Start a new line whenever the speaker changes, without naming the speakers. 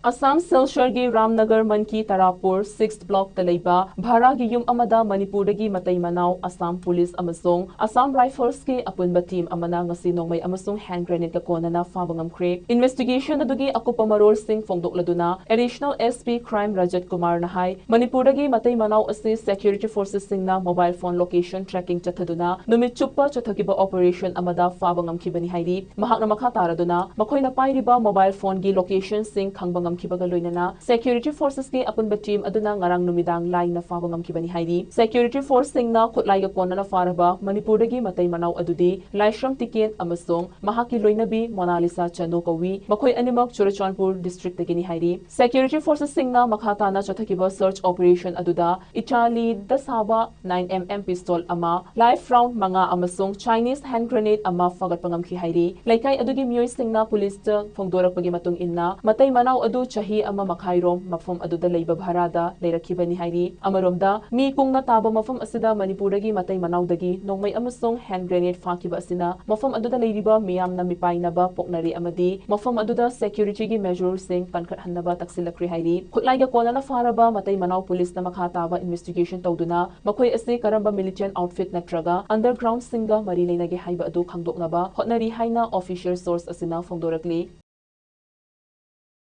Assam Silchar gi Ramnagar Manki Tarapur 6th block Talaiba Bhara gi yum amada Manipur gi Matei Manao Assam Police Amasung Assam Rifles ki apunba team amana ngasi Nongmei Amasung hand grenade ka Konana Faba Ngamkhre investigation adugi akupa marol sing fongdokladuna additional SP Crime Rajat Kumar Nahai Manipur gi Matei Manao asi security forces singna mobile phone location tracking chathaduna numit chuppa chathakiba operation amada Faba Ngamkhibani hairi mahakna makha taraduna makhoina pairiba mobile phone gi location sing khangba ngamkhibaga loinana security forces ki apunba team aduna ngarang numidang lai na Faba ngamkhibani hairi security force singna khutlai ga konana faraba Manipur dagi Matei Manao adudi Laishram Tiken amasung mahaki loinabi Monalisa Chano kawi makhoi animak Churachandpur district dagini hairi security forces singna makhatana chathakiba search operation aduda Italy dasaba 9mm pistol ama live round manga amasung Chinese hand grenade ama fagat pangamkhi hairi laikai adugi miyoi singna police ta phongdorakpagi matung inna Matei Manao adu chahi ama makhairom mafam aduda leiba bharada leirakibani hairi amaromda mi kungna taba mafam asida Manipur dagi Matei Manao dagi Nongmei amasung hand grenade fakiba asina mafam aduda leiriba miyamna mipainaba poknari amadi mafam aduda security gi measure sing pankhat hannaba taksilakri hairi khutlai ga konana faraba Matei Manao police na makha taba investigation tawduna makhoi ase karamba militant outfit natraga underground singa mari leinage haiba adu khangdoknaba hotnari haina official source asina phongdorakli